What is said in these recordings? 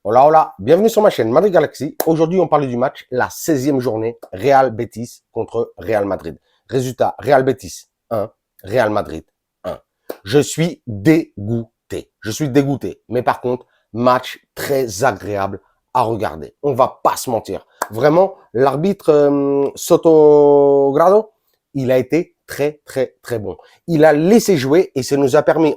Hola, hola, bienvenue sur ma chaîne Madrid Galaxy. Aujourd'hui, on parle du match, la 16e journée, Real Betis contre Real Madrid. Résultat, Real Betis 1, Real Madrid 1. Je suis dégoûté. Je suis dégoûté. Mais par contre, match très agréable à regarder. On va pas se mentir. Vraiment, l'arbitre Soto Grado, il a été très bon. Il a laissé jouer et ça nous a permis,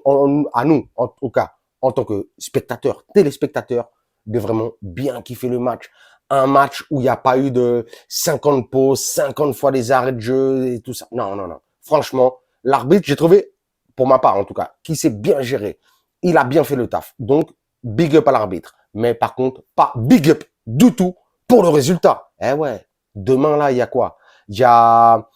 à nous, en tout cas, en tant que spectateurs, téléspectateurs, de vraiment bien kiffer le match. Un match où il n'y a pas eu de 50 pauses, 50 fois des arrêts de jeu et tout ça. Non, non, non. Franchement, l'arbitre, j'ai trouvé, pour ma part en tout cas, qui s'est bien géré. Il a bien fait le taf. Donc, big up à l'arbitre. Mais par contre, pas big up du tout pour le résultat. Eh ouais, demain là, il y a quoi? Il y a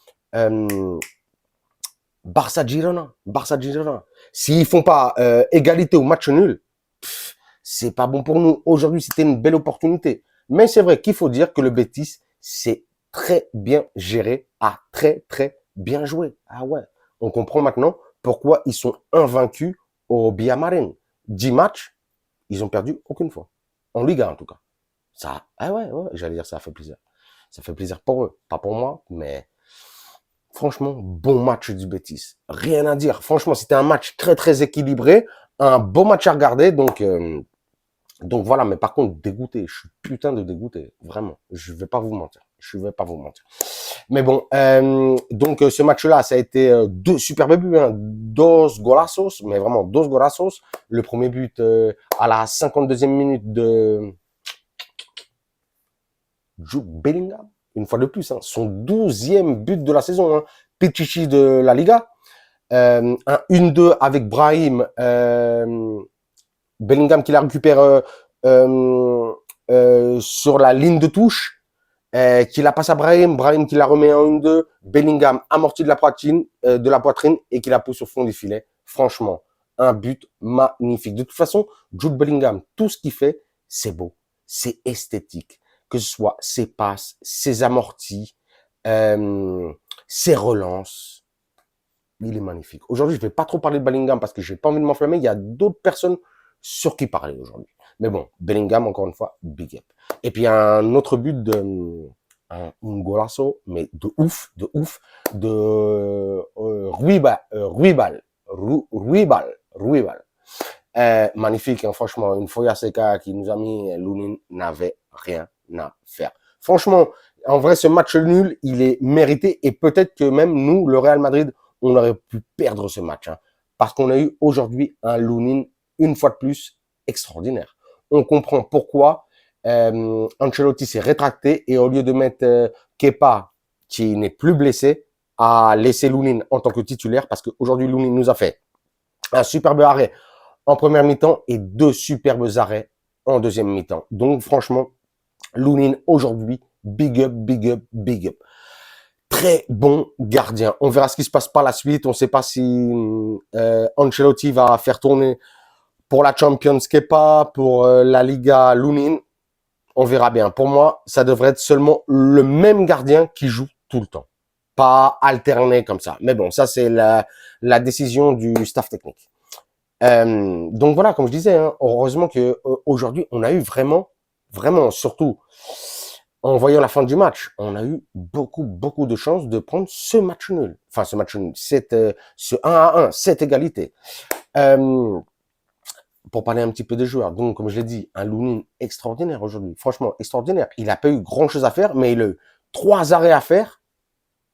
Barça-Girona. Barça-Girona. S'ils font pas égalité ou match nul, c'est pas bon pour nous. Aujourd'hui, c'était une belle opportunité. Mais c'est vrai qu'il faut dire que le Betis, c'est très bien géré, a très bien joué. Ah ouais. On comprend maintenant pourquoi ils sont invaincus au Villamarín. 10 matchs, ils ont perdu aucune fois. En Liga, en tout cas. Ça, ah ouais, j'allais dire, ça fait plaisir. Ça fait plaisir pour eux. Pas pour moi, mais franchement, bon match du Betis. Rien à dire. Franchement, c'était un match très équilibré. Un beau match à regarder. Donc voilà, mais par contre, dégoûté. Je suis putain de dégoûté. Vraiment. Je vais pas vous mentir. Je vais pas vous mentir. Mais bon, donc ce match-là, ça a été deux superbes buts. Hein. Dos golazos, mais vraiment dos golazos. Le premier but à la 52e minute de Jude Bellingham. Une fois de plus, hein, son 12e but de la saison. Hein. Pichichi de la Liga. Un 1-2 avec Brahim. Bellingham qui la récupère sur la ligne de touche, qui la passe à Brahim, Brahim qui la remet en 1-2, Bellingham amorti de la poitrine et qui la pousse au fond du filet. Franchement, un but magnifique. De toute façon, Jude Bellingham, tout ce qu'il fait, c'est beau, c'est esthétique. Que ce soit ses passes, ses amortis, ses relances, il est magnifique. Aujourd'hui, je vais pas trop parler de Bellingham parce que j'ai pas envie de m'enflammer. Il y a d'autres personnes sur qui parler aujourd'hui. Mais bon, Bellingham, encore une fois, big up. Et puis, un autre but de un golasso, mais de ouf, de Ruibal. Magnifique, hein, franchement, une Foya Seca qui nous a mis, Lunin n'avait rien à faire. Franchement, en vrai, ce match nul, il est mérité et peut-être que même nous, le Real Madrid, on aurait pu perdre ce match. Hein, parce qu'on a eu aujourd'hui un Lunin, une fois de plus, extraordinaire. On comprend pourquoi Ancelotti s'est rétracté et au lieu de mettre Kepa, qui n'est plus blessé, a laissé Lunin en tant que titulaire parce qu'aujourd'hui, Lunin nous a fait un superbe arrêt en première mi-temps et deux superbes arrêts en deuxième mi-temps. Donc, franchement, Lunin, aujourd'hui, big up. Très bon gardien. On verra ce qui se passe par la suite. On ne sait pas si Ancelotti va faire tourner pour la Champions Kepa, pour la Liga Lunin. On verra bien. Pour moi, ça devrait être seulement le même gardien qui joue tout le temps. Pas alterné comme ça. Mais bon, ça c'est la décision du staff technique. Donc voilà, comme je disais, hein, heureusement que aujourd'hui on a eu vraiment, surtout en voyant la fin du match, on a eu beaucoup de chances de prendre ce match nul. Enfin, ce match nul, ce 1-1, cette égalité. Pour parler un petit peu des joueurs, donc comme je l'ai dit, un Lunin extraordinaire aujourd'hui, franchement extraordinaire. Il n'a pas eu grand chose à faire, mais il a eu 3 arrêts à faire.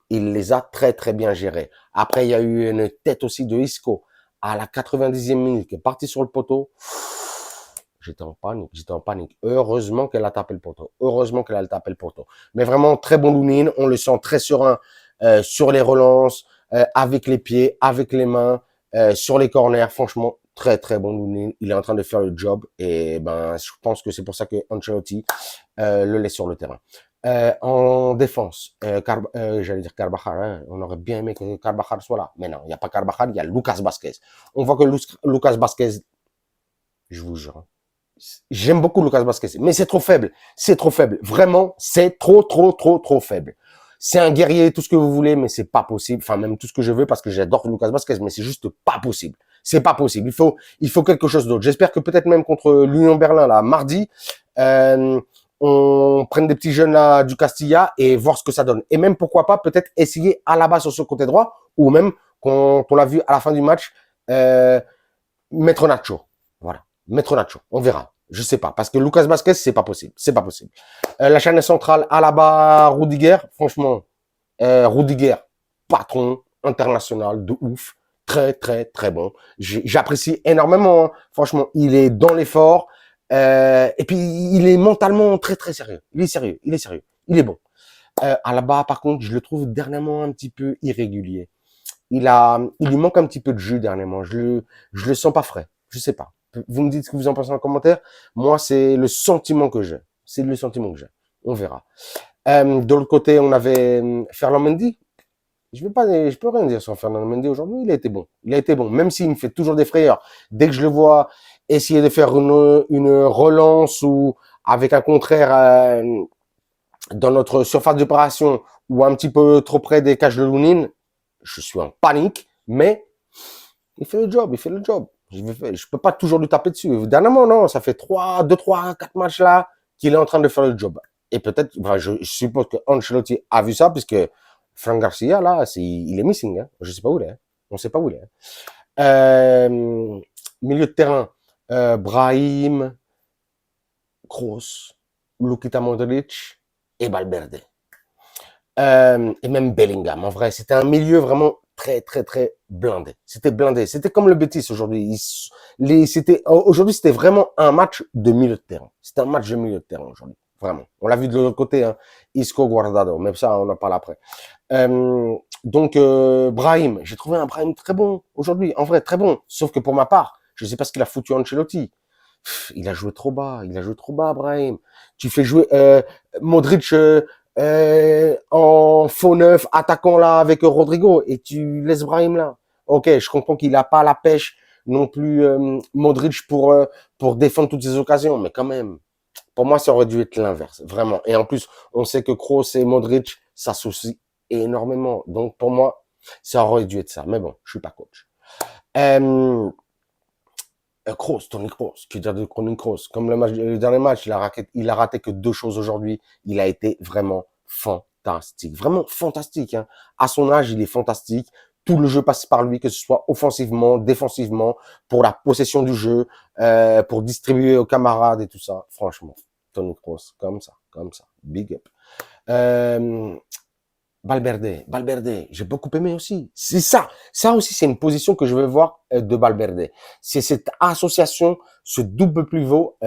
Il les a très bien gérés. Après, il y a eu une tête aussi de Isco à la 90e minute qui est partie sur le poteau. J'étais en panique. Heureusement qu'elle a tapé le poteau. Mais vraiment, très bon Lunin. On le sent très serein sur les relances, avec les pieds, avec les mains, sur les corners. Franchement, très bon Lunin. Il est en train de faire le job. Et ben, je pense que c'est pour ça que Ancelotti le laisse sur le terrain. En défense, j'allais dire Carvajal, hein, on aurait bien aimé que Carvajal soit là. Mais non, il n'y a pas Carvajal, il y a Lucas Vázquez. On voit que Lucas Vázquez, je vous jure, hein, j'aime beaucoup Lucas Vázquez, mais c'est trop faible. Vraiment, c'est trop faible. C'est un guerrier, tout ce que vous voulez, mais c'est pas possible. Enfin, même tout ce que je veux parce que j'adore Lucas Vázquez, mais c'est juste pas possible. C'est pas possible. Il faut quelque chose d'autre. J'espère que peut-être même contre l'Union Berlin, là, mardi, on prenne des petits jeunes là du Castilla et voir ce que ça donne. Et même, pourquoi pas, peut-être essayer à la base sur ce côté droit, ou même, quand on l'a vu à la fin du match, mettre Nacho. Voilà. Mettre Nacho. On verra. Je sais pas. Parce que Lucas Vazquez, c'est pas possible. C'est pas possible. La chaîne centrale, Alaba, Rudiger. Franchement, Rudiger, patron international de ouf. Très, très, très bon. J'apprécie énormément. Hein. Franchement, il est dans l'effort. Et puis, il est mentalement très, très sérieux. Il est sérieux. Il est sérieux. Il est bon. Alaba, par contre, je le trouve dernièrement un petit peu irrégulier. Il lui manque un petit peu de jus dernièrement. Je le sens pas frais. Je sais pas. Vous me dites ce que vous en pensez en commentaire. Moi, c'est le sentiment que j'ai. C'est le sentiment que j'ai. On verra. De l'autre côté, on avait Ferland Mendy. Je peux rien dire sur Ferland Mendy aujourd'hui. Il a été bon. Il a été bon. Même s'il me fait toujours des frayeurs. Dès que je le vois essayer de faire une relance ou avec un contraire dans notre surface d'opération ou un petit peu trop près des cages de Lounine, je suis en panique, mais il fait le job, il fait le job. Je peux pas toujours lui taper dessus. Dernièrement, non, ça fait 2, 3, 4 matchs là qu'il est en train de faire le job. Et peut-être, enfin, je suppose que Ancelotti a vu ça, puisque Franck Garcia, là, il est missing. Hein. Je sais pas où il est. Hein. On sait pas où il est. Milieu de terrain, Brahim, Kroos, Luka Modric et Valverde. Et même Bellingham. En vrai, c'était un milieu vraiment très, très, très blindé. C'était blindé. C'était comme le Betis aujourd'hui. Aujourd'hui, c'était vraiment un match de milieu de terrain. C'était un match de milieu de terrain aujourd'hui. Vraiment. On l'a vu de l'autre côté, hein. Isco, Guardado. Même ça, on en parle après. Donc, Brahim. J'ai trouvé un Brahim très bon aujourd'hui. En vrai, très bon. Sauf que pour ma part, je sais pas ce qu'il a foutu Ancelotti. Il a joué trop bas. Il a joué trop bas, Brahim. Tu fais jouer, Modric, en faux neuf, attaquant là avec Rodrigo, et tu laisses Brahim là. Ok, je comprends qu'il a pas la pêche non plus Modric pour défendre toutes ces occasions, mais quand même, pour moi, ça aurait dû être l'inverse, vraiment. Et en plus, on sait que Kroos et Modric s'associent énormément, donc pour moi, ça aurait dû être ça. Mais bon, je suis pas coach. Kroos, Toni Kroos, qui dire de Toni Kroos, comme le dernier match, il a raté que 2 choses aujourd'hui. Il a été vraiment fantastique, vraiment fantastique. Hein. À son âge, il est fantastique. Tout le jeu passe par lui, que ce soit offensivement, défensivement, pour la possession du jeu, pour distribuer aux camarades et tout ça. Franchement, Toni Kroos, comme ça, big up. Valverde, j'ai beaucoup aimé aussi. C'est ça. Ça aussi, c'est une position que je veux voir de Valverde. C'est cette association, ce double pivot,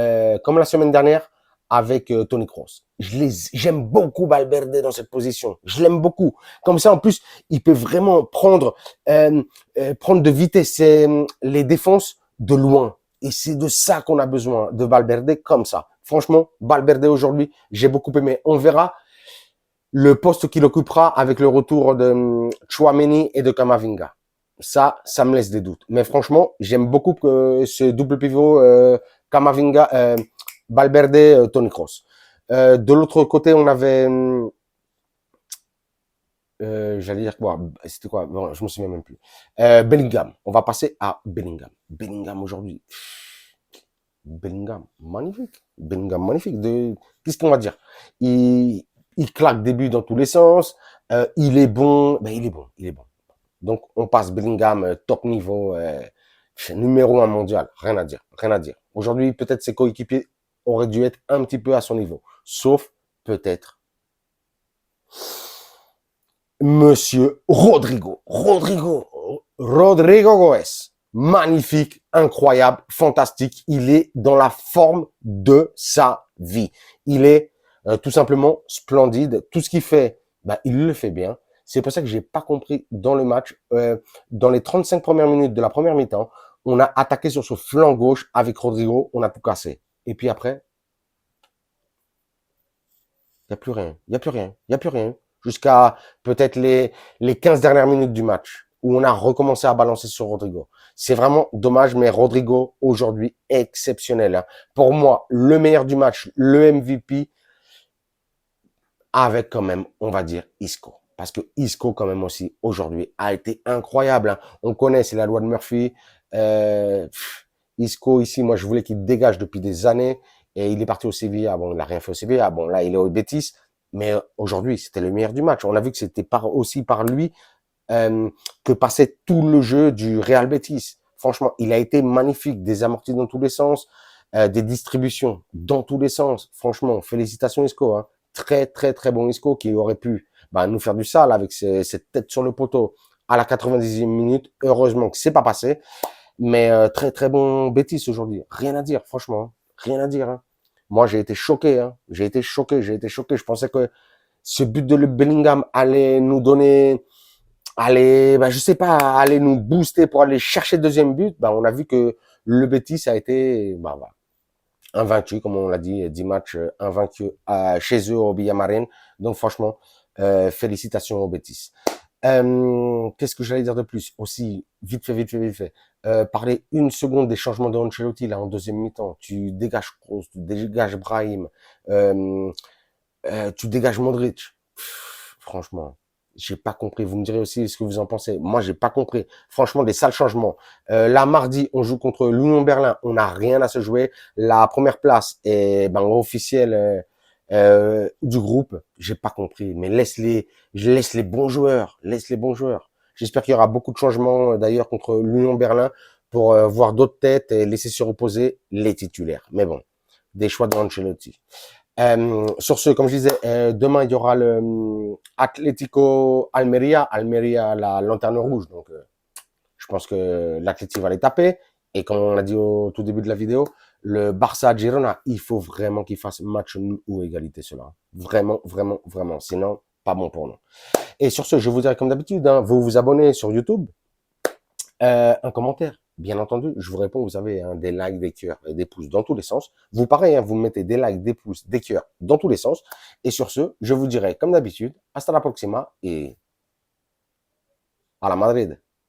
comme la semaine dernière, avec Toni Kroos. J'aime beaucoup Valverde dans cette position. Je l'aime beaucoup. Comme ça, en plus, il peut vraiment prendre de vitesse les défenses de loin. Et c'est de ça qu'on a besoin, de Valverde comme ça. Franchement, Valverde aujourd'hui, j'ai beaucoup aimé. On verra le poste qu'il occupera avec le retour de Tchouaméni et de Camavinga. Ça me laisse des doutes. Mais franchement, j'aime beaucoup que ce double pivot Camavinga, Valverde, Toni Kroos. De l'autre côté, on avait, j'allais dire quoi, c'était quoi, bon, je me souviens même plus. Bellingham. On va passer à Bellingham. Bellingham aujourd'hui. Bellingham, magnifique. Bellingham, magnifique. Qu'est-ce qu'on va dire? Il claque des buts dans tous les sens. Il est bon. Ben, il est bon. Donc, on passe Bellingham, top niveau, numéro 1 mondial. Rien à dire. Aujourd'hui, peut-être ses coéquipiers auraient dû être un petit peu à son niveau. Sauf, peut-être, Monsieur Rodrigo Goes. Magnifique, incroyable, fantastique. Il est dans la forme de sa vie. Il est tout simplement splendide. Tout ce qu'il fait, bah, il le fait bien. C'est pour ça que j'ai pas compris dans le match. Dans les 35 premières minutes de la première mi-temps, on a attaqué sur ce flanc gauche avec Rodrigo, on a tout cassé. Et puis après, il n'y a plus rien. Jusqu'à peut-être les 15 dernières minutes du match, où on a recommencé à balancer sur Rodrigo. C'est vraiment dommage, mais Rodrigo, aujourd'hui, exceptionnel. Hein. Pour moi, le meilleur du match, le MVP, avec quand même, on va dire, Isco. Parce que Isco, quand même aussi, aujourd'hui, a été incroyable. Hein. On connaît, c'est la loi de Murphy. Isco, ici, moi, je voulais qu'il dégage depuis des années. Et il est parti au Sevilla. Bon, il n'a rien fait au Sevilla. Bon, là, il est au Betis. Mais aujourd'hui, c'était le meilleur du match. On a vu que c'était aussi par lui que passait tout le jeu du Real Betis. Franchement, il a été magnifique. Des amortis dans tous les sens. Des distributions dans tous les sens. Franchement, félicitations Isco. Hein. Très, très, très bon Isco qui aurait pu nous faire du sale avec cette tête sur le poteau à la 90e minute. Heureusement que c'est pas passé. Mais très, très bon Betis aujourd'hui. Rien à dire, franchement. Hein. Rien à dire. Hein. Moi, j'ai été choqué. Hein. J'ai été choqué. Je pensais que ce but de le Bellingham allait nous donner, allait, je sais pas, allait nous booster pour aller chercher le deuxième but. On a vu que le Betis a été, voilà, invaincu, comme on l'a dit, 10 matchs invaincus chez eux au Villamarín. Donc franchement, félicitations au Betis. Qu'est-ce que j'allais dire de plus? Aussi, vite fait. Parler une seconde des changements de Ancelotti là en deuxième mi-temps. Tu dégages Kroos, tu dégages Brahim, tu dégages Modric. Franchement, j'ai pas compris. Vous me direz aussi ce que vous en pensez. Moi, j'ai pas compris. Franchement, des sales changements. Là, mardi, on joue contre l'Union Berlin. On n'a rien à se jouer. La première place est officielle du groupe. J'ai pas compris. Mais je laisse les bons joueurs. Laisse les bons joueurs. J'espère qu'il y aura beaucoup de changements d'ailleurs contre l'Union Berlin pour voir d'autres têtes et laisser se reposer les titulaires. Mais bon, des choix d'Ancelotti. Sur ce, comme je disais, demain il y aura le Atlético Almeria. Almeria, la lanterne rouge. Donc, je pense que l'Atlético va les taper. Et comme on l'a dit au tout début de la vidéo, le Barça Girona, il faut vraiment qu'il fasse match nul ou égalité cela. Vraiment, vraiment, vraiment. Sinon, pas bon pour nous. Et sur ce, je vous dirais comme d'habitude, vous vous abonnez sur YouTube, un commentaire. Bien entendu, je vous réponds, vous avez des likes, des cœurs et des pouces dans tous les sens. Vous pareil, vous mettez des likes, des pouces, des cœurs dans tous les sens. Et sur ce, je vous dirai comme d'habitude, hasta la próxima et à la Madrid.